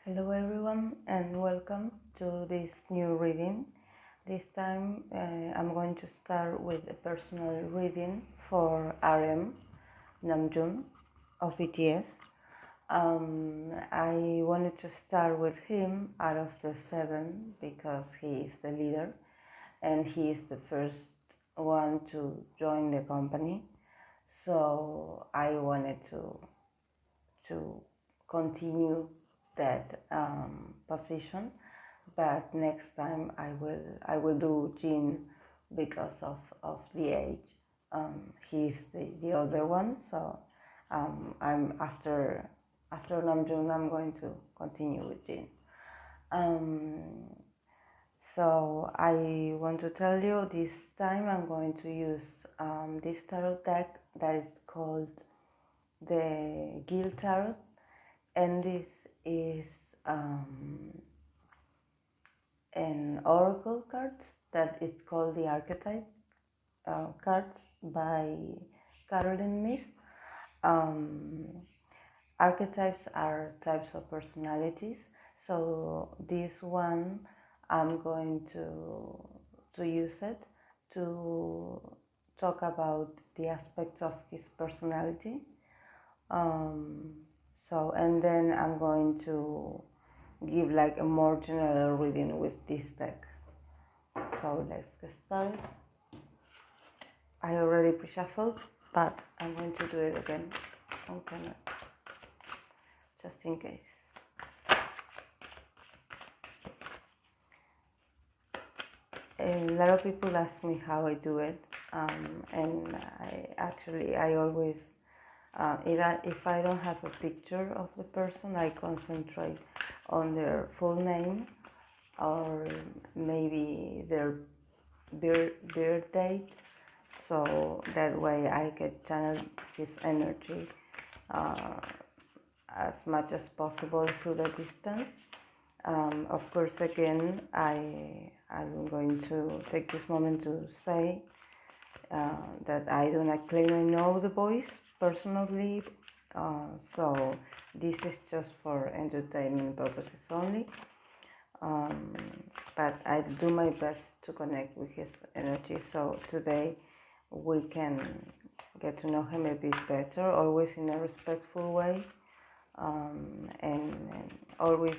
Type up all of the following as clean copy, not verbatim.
Hello everyone and welcome to this new reading. This time I'm going to start with a personal reading for RM Namjoon of BTS. I wanted to start with him out of the 7 because he is the leader and he is the first one to join the company. So I wanted to continue that position, but next time I will do Jean because of the age. He's the other one, so I'm after Namjoon I'm going to continue with Jean. So I want to tell you this time I'm going to use this tarot deck that is called the Gill Tarot, and this is an oracle card that is called the Archetype cards by Myss. Um, Archetypes are types of personalities, so this one I'm going to use it to talk about the aspects of his personality. And then I'm going to give like a more general reading with this deck. So let's get started. I already pre-shuffled, but I'm going to do it again on camera, just in case. A lot of people ask me how I do it, and I always, if I don't have a picture of the person, I concentrate on their full name or maybe their birth date, so that way I can channel his energy as much as possible through the distance. Of course, again, I'm going to take this moment to say that I do not claim I know the voice personally, so this is just for entertainment purposes only. But I do my best to connect with his energy, so today we can get to know him a bit better, always in a respectful way, and always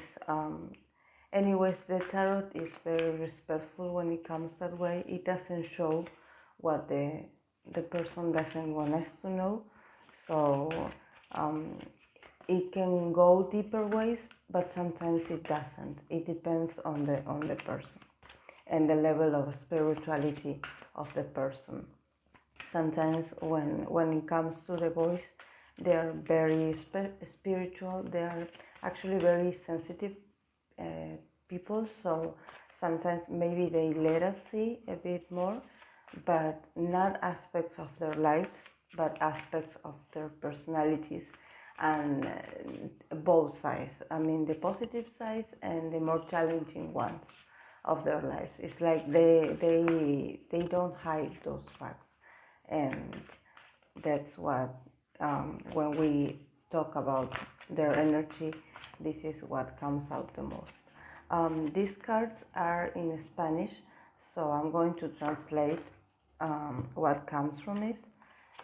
anyways, the tarot is very respectful when it comes that way. It doesn't show what the person doesn't want us to know, so it can go deeper ways, but sometimes it doesn't. It depends on the person and the level of spirituality of the person. Sometimes when it comes to the voice, they are very spiritual. They are actually very sensitive people, so sometimes maybe they let us see a bit more, but not aspects of their lives, but aspects of their personalities, and both sides. I mean, the positive sides and the more challenging ones of their lives. It's like they don't hide those facts, and that's what when we talk about their energy, this is what comes out the most. These cards are in Spanish, so I'm going to translate what comes from it,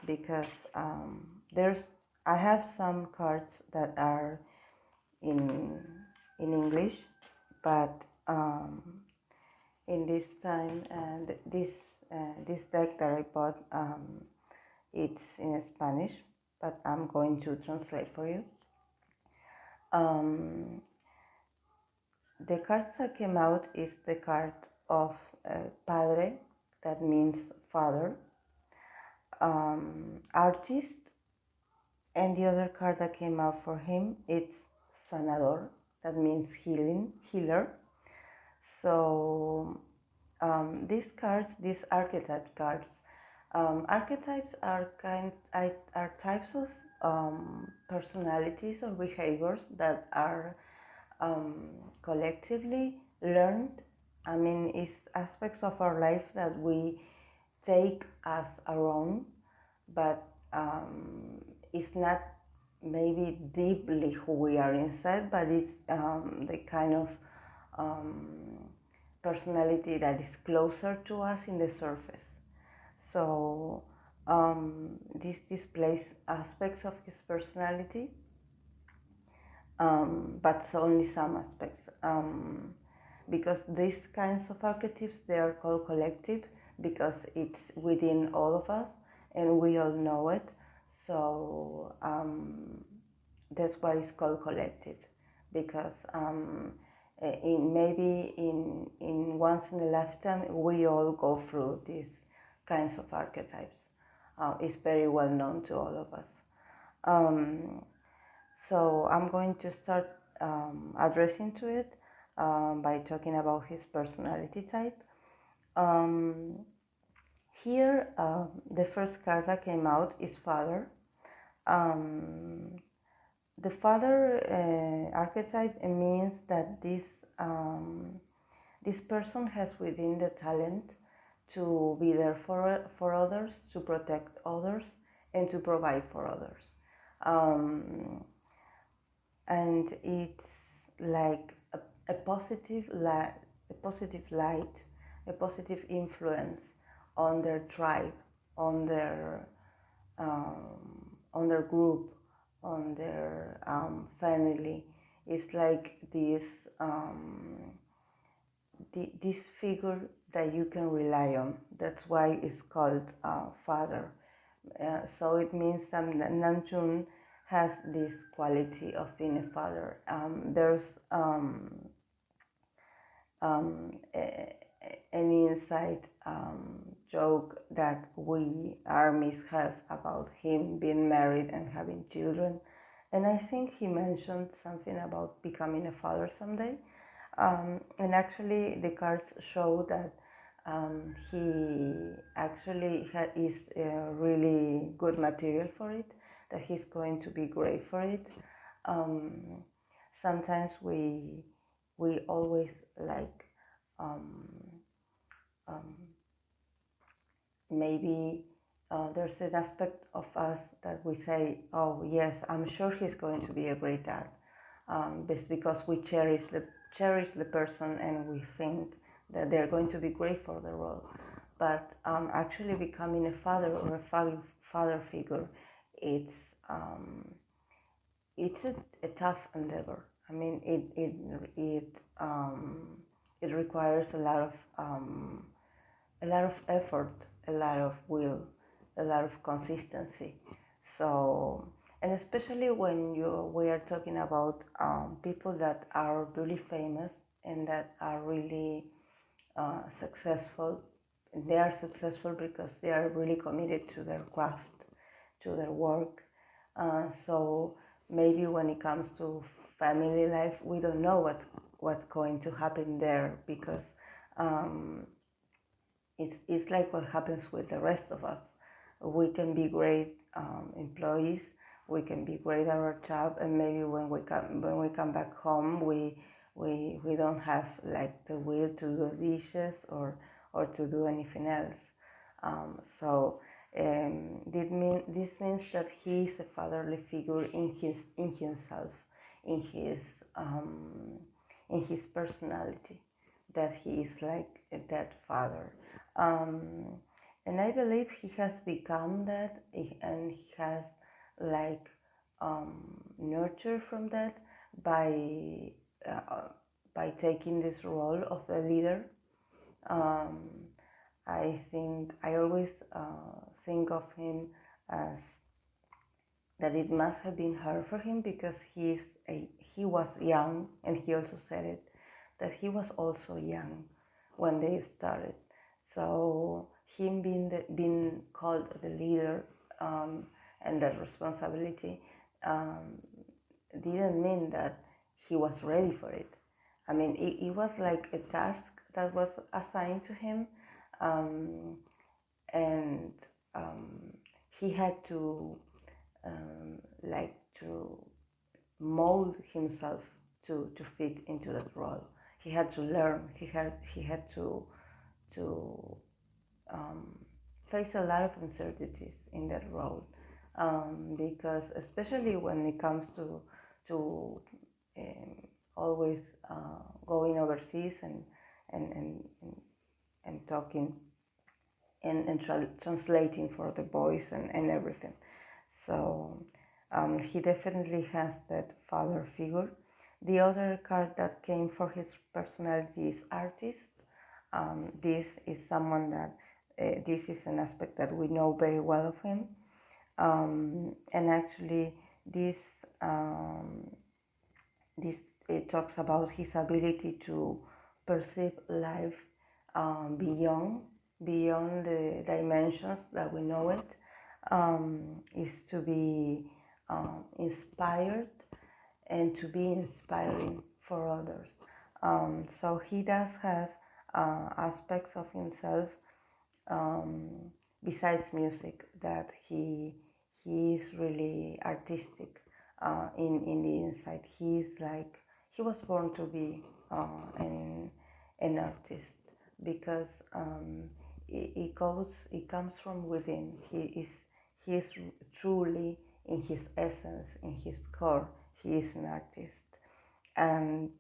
because I have some cards that are in English, but in this time and this deck that I bought, it's in Spanish, but I'm going to translate for you. The cards that came out is the card of Padre, that means father, artist, and the other card that came out for him, it's Sanador, that means healer. So these cards, these archetype cards, archetypes are types of personalities or behaviors that are collectively learned. I mean, it's aspects of our life that we take as our own, but it's not maybe deeply who we are inside, but it's the kind of personality that is closer to us in the surface. So this displays aspects of his personality, but only some aspects. Because these kinds of archetypes, they are called collective because it's within all of us and we all know it. So that's why it's called collective, because in once in a lifetime we all go through these kinds of archetypes. It's very well known to all of us. So I'm going to start addressing to it by talking about his personality type. Here, the first card that came out is Father. The Father archetype means that this person has within the talent to be there for others, to protect others, and to provide for others. And it's like a positive light, a positive influence on their tribe, on their group, on their family. It's like this figure that you can rely on. That's why it's called Father. So it means that Namjoon has this quality of being a father. There's an inside joke that we armies have about him being married and having children, and I think he mentioned something about becoming a father someday. And actually the cards show that he actually is really good material for it, that he's going to be great for it. Sometimes we always like maybe there's an aspect of us that we say, oh yes, I'm sure he's going to be a great dad. It's because we cherish the person and we think that they're going to be great for the role. But actually becoming a father or a father figure, it's a tough endeavor. I mean, it requires a lot of effort, a lot of will, a lot of consistency. So, and especially when we are talking about people that are really famous and that are really successful. They are successful because they are really committed to their craft, to their work. So maybe when it comes to family life, we don't know what's going to happen there, because it's like what happens with the rest of us. We can be great employees, we can be great at our job, and maybe when we come back home, we don't have like the will to do dishes or to do anything else. This means that he is a fatherly figure in himself, in his personality, that he is like that father. And I believe he has become that, and he has like nurtured from that by taking this role of the leader. I think I always think of him as that it must have been hard for him, because he was young, and he also said it, that he was also young when they started. So him being called the leader and that responsibility didn't mean that he was ready for it. I mean, it was like a task that was assigned to him, and he had to to mold himself to fit into that role. He had to learn. He had to face a lot of uncertainties in that role. because especially when it comes to um, always going overseas and, and, and, and talking and translating for the voice and everything. So he definitely has that father figure. The other card that came for his personality is artist. This is someone that this is an aspect that we know very well of him. And actually, this um, this it talks about his ability to perceive life beyond the dimensions that we know it. Is to be inspired and to be inspiring for others. So he does have aspects of himself, um, besides music, that he is really artistic in the inside. He's like, he was born to be an artist because it comes from within. He is truly, in his essence, in his core, he is an artist, and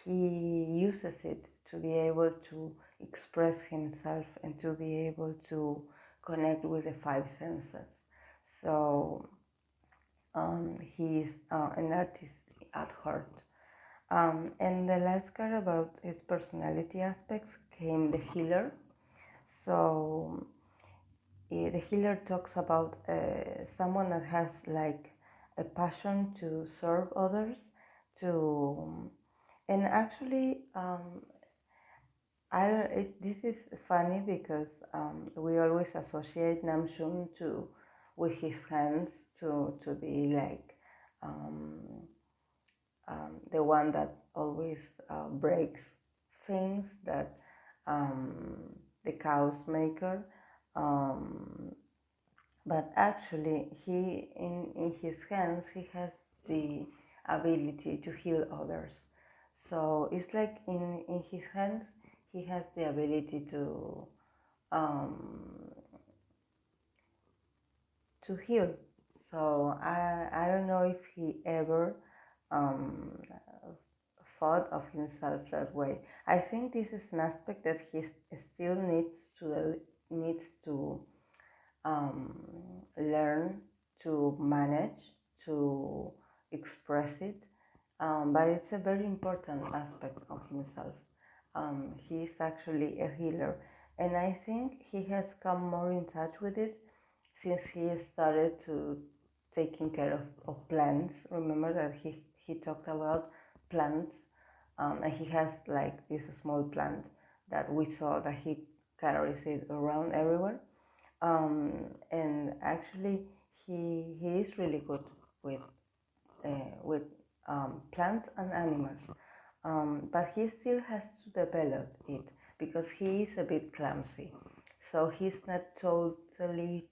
he uses it to be able to express himself and to be able to connect with the five senses. So he is an artist at heart. And the last card about his personality aspects came the healer. So the healer talks about someone that has like a passion to serve others, to and actually this is funny because we always associate Namjoon to with his hands to be like um, the one that always breaks things, that the chaos maker. Um, but actually, in his hands he has the ability to heal others. So it's like in his hands he has the ability um, to heal. So I don't know if he ever um, thought of himself that way. I think this is an aspect that he still needs to learn to manage, to express it, but it's a very important aspect of himself. He is actually a healer, and I think he has come more in touch with it since he started to taking care of plants. Remember that he talked about plants, and he has like this small plant that we saw that he carries it around everywhere. And actually he is really good with with plants and animals, but he still has to develop it because he is a bit clumsy, so he's not totally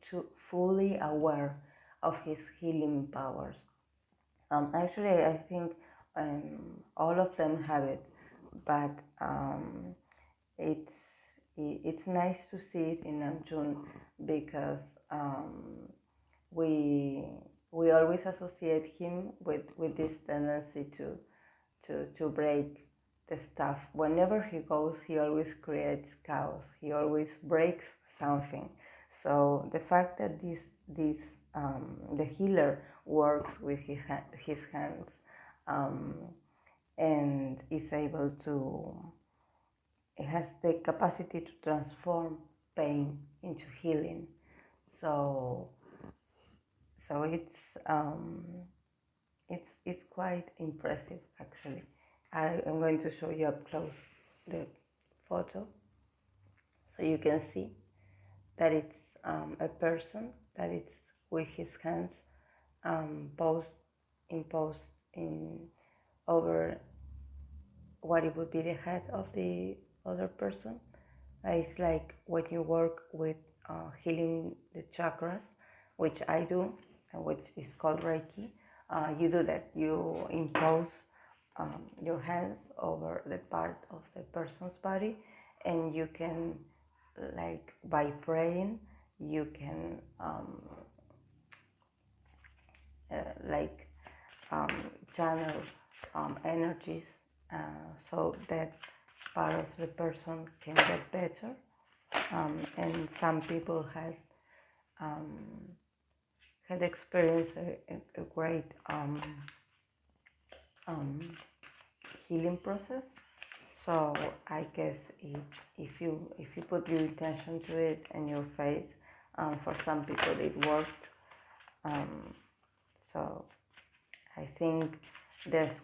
fully aware of his healing powers. Actually, I think all of them have it, but it's it's nice to see it in Namjoon because we we always associate him with this tendency to break the stuff. Whenever he goes, he always creates chaos. He always breaks something. So the fact that this the healer works with his hands, um, and is able to, it has the capacity to transform pain into healing. So so it's quite impressive actually. I am going to show you up close the photo so you can see that it's a person that it's with his hands posed imposed in over what it would be the head of the other person. It's like when you work with healing the chakras, which I do, which is called Reiki. You do that. You impose your hands over the part of the person's body, and you can, like by praying, you can like channel energies, so that part of the person can get better. And some people had experienced a great healing process. So I guess if you put your intention to it and your faith, for some people it worked. So I think that's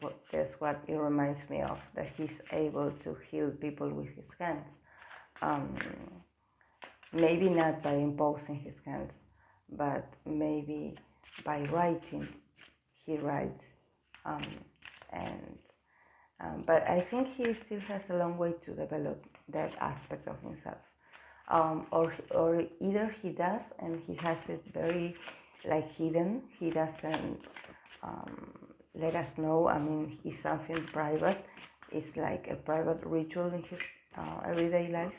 what it reminds me of, that he's able to heal people with his hands. Maybe not by imposing his hands, but maybe by writing. He writes, and but I think he still has a long way to develop that aspect of himself. Or either he does and he has it very like hidden. He doesn't let us know. I mean, it's something private. It's like a private ritual in his everyday life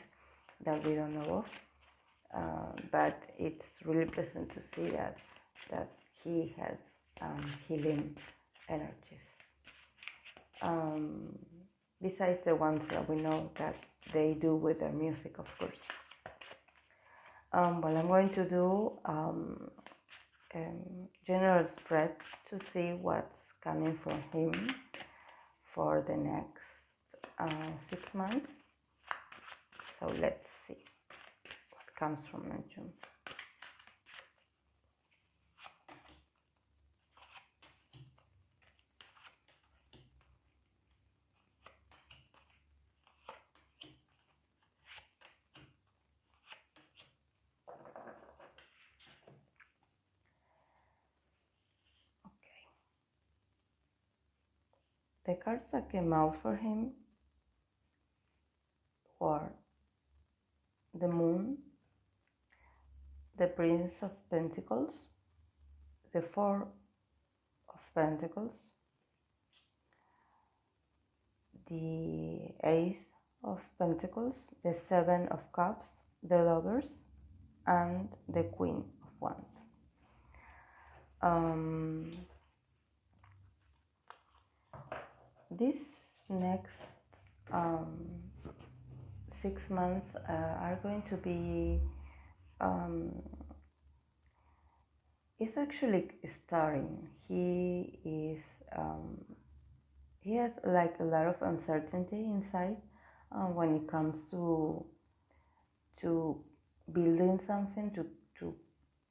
that we don't know of. But it's really pleasant to see that he has healing energies. Besides the ones that we know that they do with their music, of course. Well, I'm going to do general spread to see what's coming from him for the next 6 months. So let's see what comes from June. The cards that came out for him were the Moon, the Prince of Pentacles, the Four of Pentacles, the Ace of Pentacles, the Seven of Cups, the Lovers, and the Queen of Wands. This next 6 months are going to be it's actually starting. He has like a lot of uncertainty inside when it comes to building something, to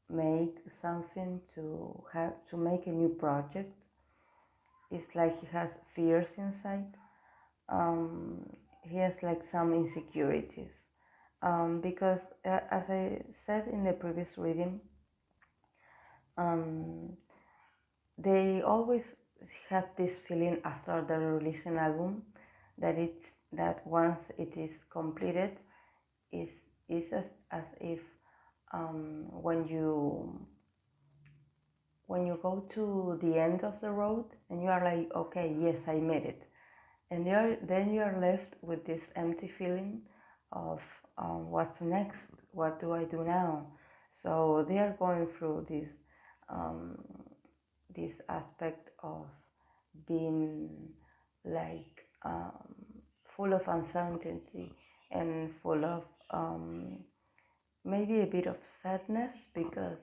make something, to make a new project. It's like he has fears inside. He has like some insecurities because as I said in the previous reading, they always have this feeling after the release an album that once it is completed is as if when you go to the end of the road and you are like, okay, yes, I made it, and then you are left with this empty feeling of what's next, what do I do now? So they are going through this aspect of being like full of uncertainty and full of maybe a bit of sadness because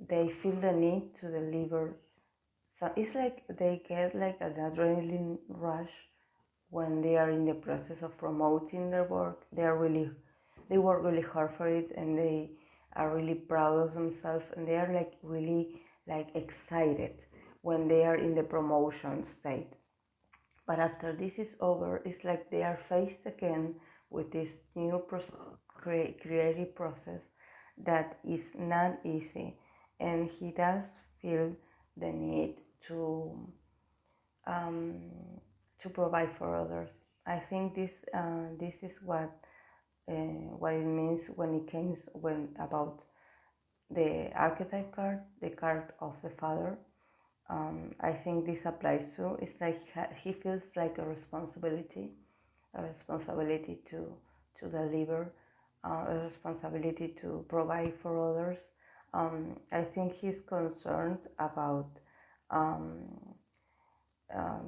they feel the need to deliver. So it's like they get like an adrenaline rush when they are in the process of promoting their work. They work really hard for it, and they are really proud of themselves, and they are like really like excited when they are in the promotion state. But after this is over, it's like they are faced again with this new creative process that is not easy, and he does feel the need to provide for others. I think this is what it means when it comes about the archetype card, the card of the father. I think this applies to. It's like he feels like a responsibility to deliver, a responsibility to provide for others, I think he's concerned about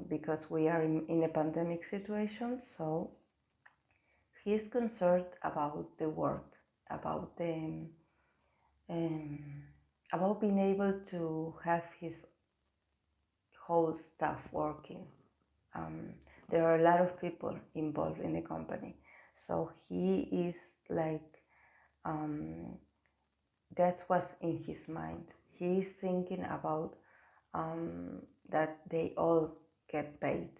because we are in a pandemic situation, so he's concerned about the work, about the um, about being able to have his whole staff working. Um, there are a lot of people involved in the company, so he is like um, that's what's in his mind. He is thinking about that they all get paid,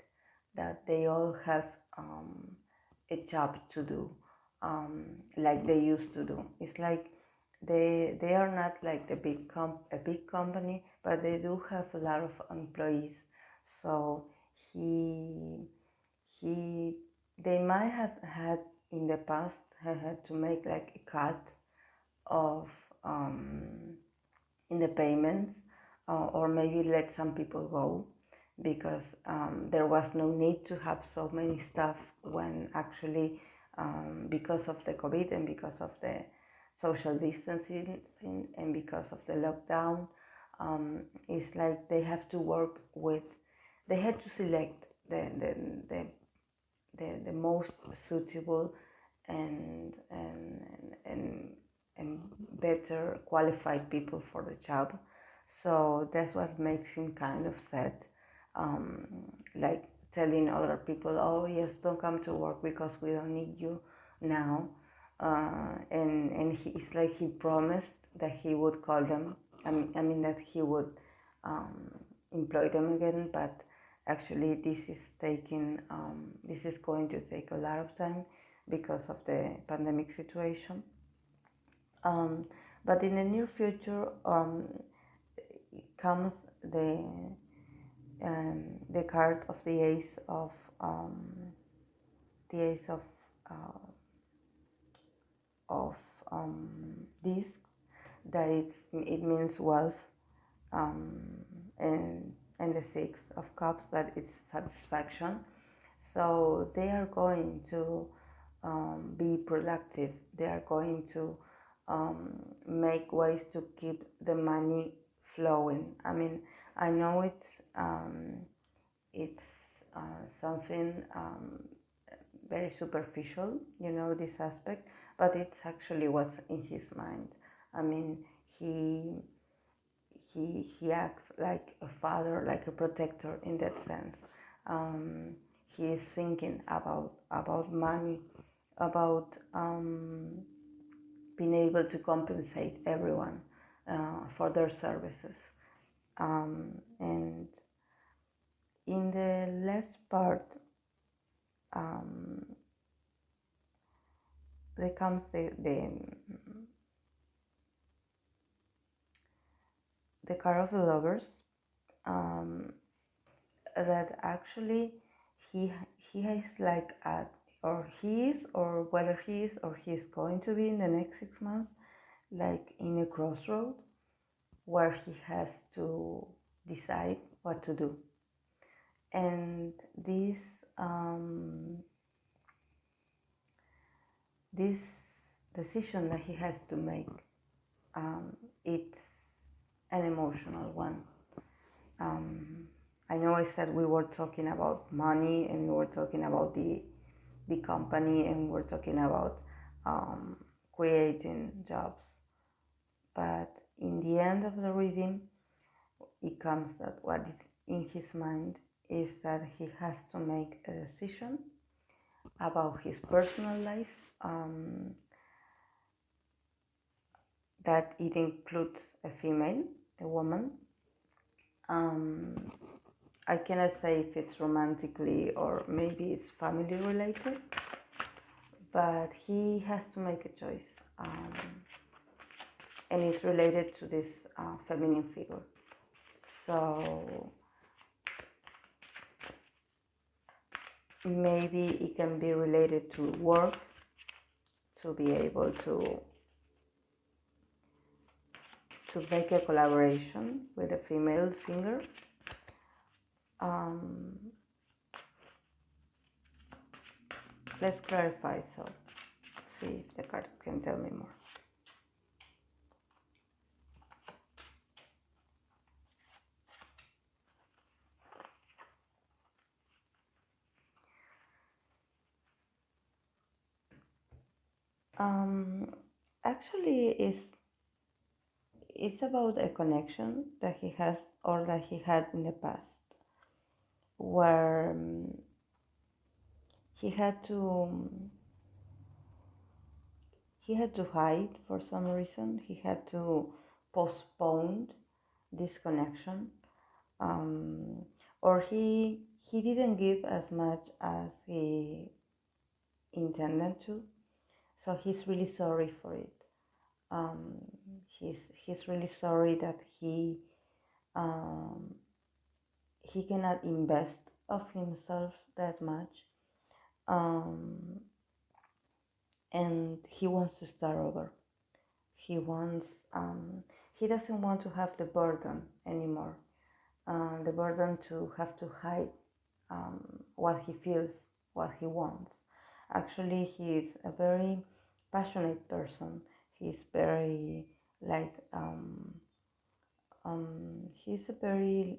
that they all have a job to do, like they used to do. It's like they are not like a big company, but they do have a lot of employees. So he he they might have had in the past have had to make like a cut of in the payments, or maybe let some people go because there was no need to have so many staff when actually because of the COVID and because of the social distancing and because of the lockdown, it's like they have to work with, they had to select the the most suitable and and better qualified people for the job. So that's what makes him kind of sad, um, like telling other people, oh yes, don't come to work because we don't need you now. And it's like he promised that he would call them, I mean that he would um, employ them again, but actually this is going to take a lot of time because of the pandemic situation. um, but in the near future comes the card of um, the ace of discs, that it means wealth, um, and the Six of Cups, that it's satisfaction. So they are going to be productive. They are going to make ways to keep the money flowing. I mean, I know it's something very superficial, this aspect, but it's actually what's in his mind. I mean, he he acts like a father, like a protector in that sense. He is thinking about money, about being able to compensate everyone for their services. And in the last part, um, there comes the card of the lovers, um, that actually he he has like at or he is, or whether he is or he is going to be in the next 6 months, like in a crossroad where he has to decide what to do. And this decision that he has to make, it's an emotional one. I know I said we were talking about money and we were talking about the company and we're talking about creating jobs, but in the end of the reading, it comes that what is in his mind is that he has to make a decision about his personal life, that it includes a female, a woman. I cannot say if it's romantically or maybe it's family related, but he has to make a choice, and it's related to this feminine figure. So maybe it can be related to work, to be able to make a collaboration with a female singer. Let's clarify, so see if the card can tell me more. Um, Actually, it's about a connection that he has or that he had in the past, where he had to he had to hide for some reason. He had to postpone this connection, um, or he didn't give as much as he intended to. So he's really sorry for it. Um, he's really sorry that um, he cannot invest of himself that much, um, and he wants to start over. He wants he doesn't want to have the burden anymore, the burden to have to hide what he feels, what he wants. Actually, he is a very passionate person. He's very like he's a very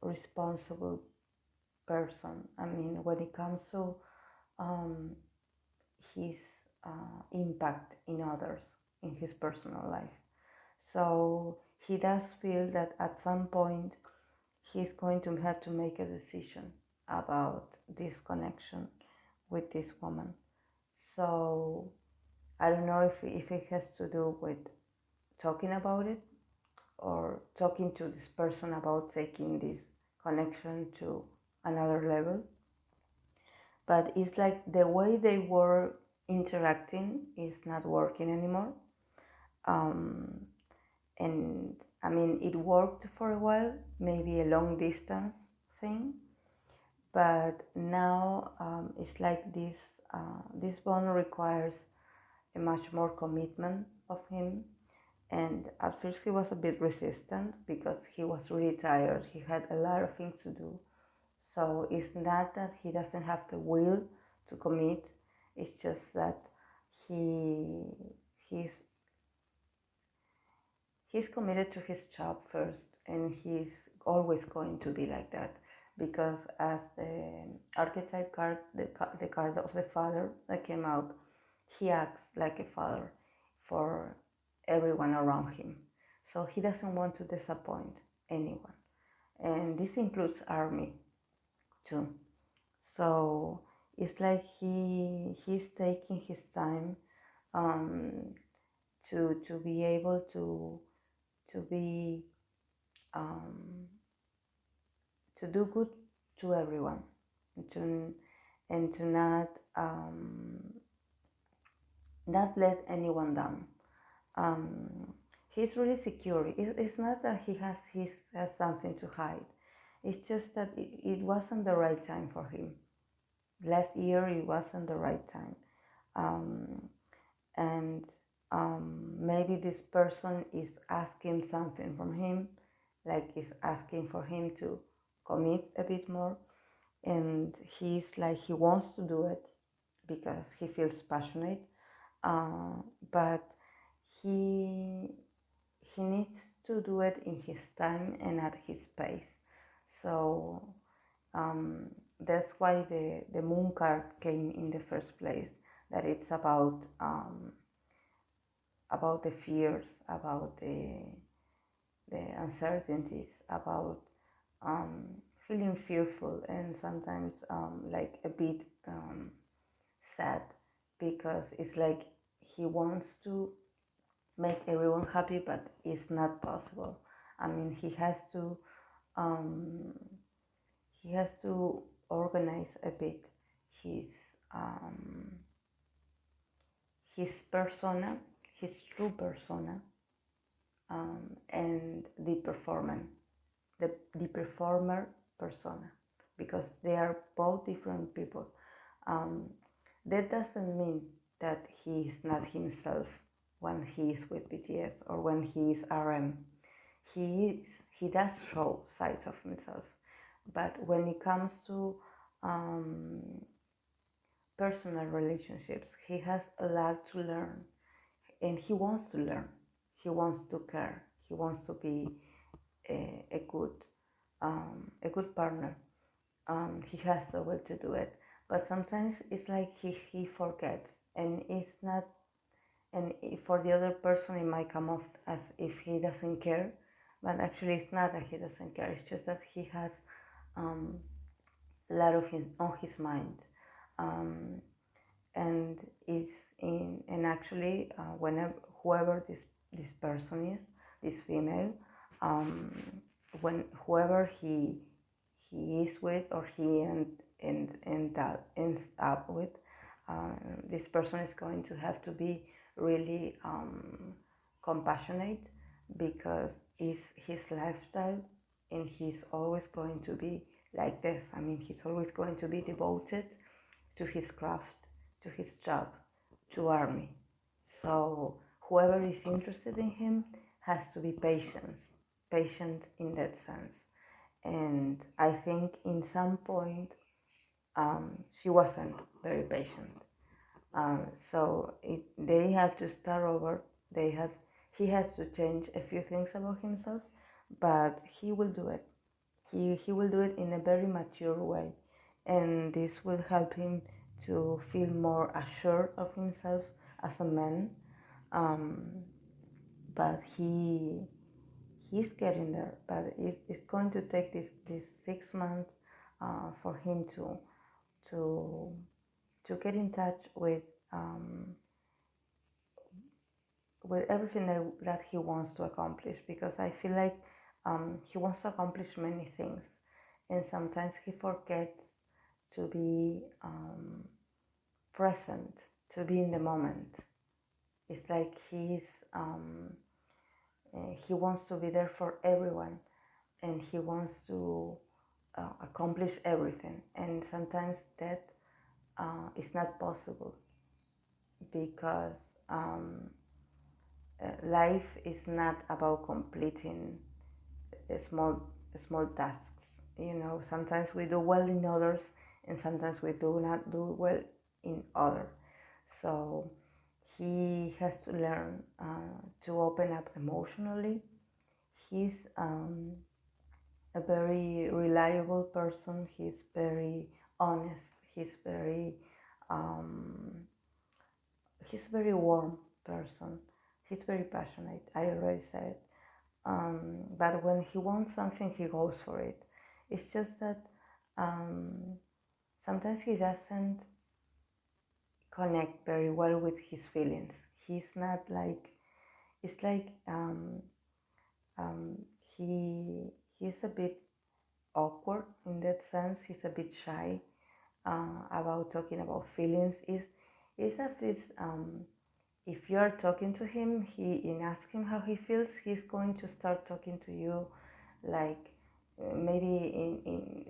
responsible person. I mean, when it comes to um, his impact in others in his personal life. So he does feel that at some point he's going to have to make a decision about this connection with this woman. So I don't know if it has to do with talking about it or talking to this person about taking this connection to another level. But it's like the way they were interacting is not working anymore. Um, and I mean, it worked for a while, maybe a long distance thing, but now it's like this bond requires a much more commitment of him. And at first he was a bit resistant because he was really tired. He had a lot of things to do. So it's not that he doesn't have the will to commit. It's just that he he's he's committed to his job first, and he's always going to be like that because as the archetype card, the card of the father that came out, he acts like a father for everyone around him. So he doesn't want to disappoint anyone, and this includes army too. So it's like he's taking his time um, to be able to be to do good to everyone, and to not let anyone down. He's really secure. It's not that he has something to hide. It's just that it wasn't the right time for him. Last year it wasn't the right time, and maybe this person is asking something from him, like is asking for him to commit a bit more, and he's like he wants to do it because he feels passionate, uh, but he he needs to do it in his time and at his pace. So that's why the moon card came in the first place, that it's about the fears, about the uncertainties, about um, feeling fearful and sometimes like a bit sad, because it's like he wants to make everyone happy, but it's not possible. I mean, um, he has to organize a bit his um, his persona, his true persona, and the performer persona, because they are both different people. Um, that doesn't mean that he is not himself when he is with BTS or when he is RM. He does show sides of himself, but when it comes to um, personal relationships, he has a lot to learn, and he wants to learn. He wants to care. He wants to be a good partner. He has the will to do it, but sometimes it's like he forgets, and it's not. And for the other person it might come off as if he doesn't care, but actually it's not that he doesn't care, it's just that he has a lot of his on his mind. um, and is in and actually whenever whoever this person is, this female, um, when whoever he is with, or he ends up with, this person is going to have to be really compassionate, because it's his lifestyle and he's always going to be like this. I mean, he's always going to be devoted to his craft, to his job, to army. So whoever is interested in him has to be patient in that sense. And I think in some point she wasn't very patient. So they have to start over. He has to change a few things about himself, but he will do it. He will do it in a very mature way, and this will help him to feel more assured of himself as a man. Um, but he's getting there. But it's going to take this 6 months for him to to get in touch with everything that he wants to accomplish, because I feel like he wants to accomplish many things, and sometimes he forgets to be present, to be in the moment. It's like he wants to be there for everyone, and he wants to accomplish everything, and sometimes that is not possible, because life is not about completing small small tasks. You know, sometimes we do well in others, and sometimes we do not do well in others. So he has to learn to open up emotionally. He's a very reliable person. He's very honest. Um, he's a very warm person. He's very passionate. I already said. But when he wants something, he goes for it. It's just that um, sometimes he doesn't connect very well with his feelings. He's not like, it's like um, he he's a bit awkward in that sense. He's a bit shy about talking about feelings. Is that this if you are talking to him, he and ask him how he feels, he's going to start talking to you like maybe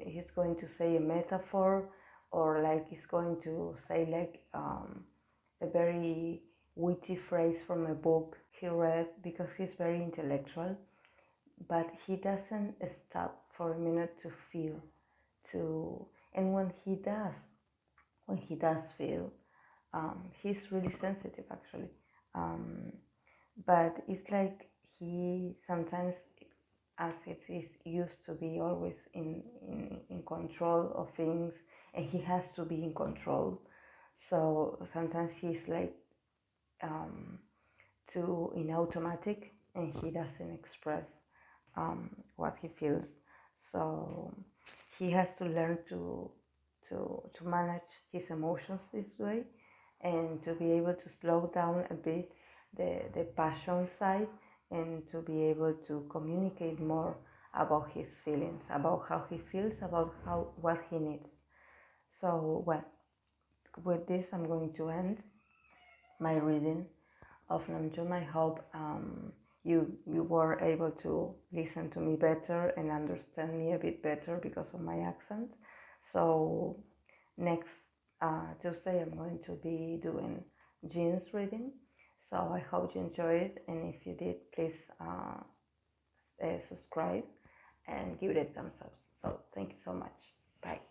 he's going to say a metaphor, or like he's going to say like a very witty phrase from a book he read, because he's very intellectual, but he doesn't stop for a minute to feel, to and when he does feel, he's really sensitive actually. um, but it's like he sometimes as if he's used to be always in control of things, and he has to be in control. So sometimes he's like too in automatic, and he doesn't express what he feels. So he has to learn to manage his emotions this way, and to be able to slow down a bit the passion side, and to be able to communicate more about his feelings, about how he feels, about how what he needs. So well, with this I'm going to end my reading of Namjoon. I hope you were able to listen to me better and understand me a bit better because of my accent. So next Tuesday I'm going to be doing Jean's reading. So I hope you enjoyed it, and if you did, please subscribe and give it a thumbs up. So thank you so much. Bye.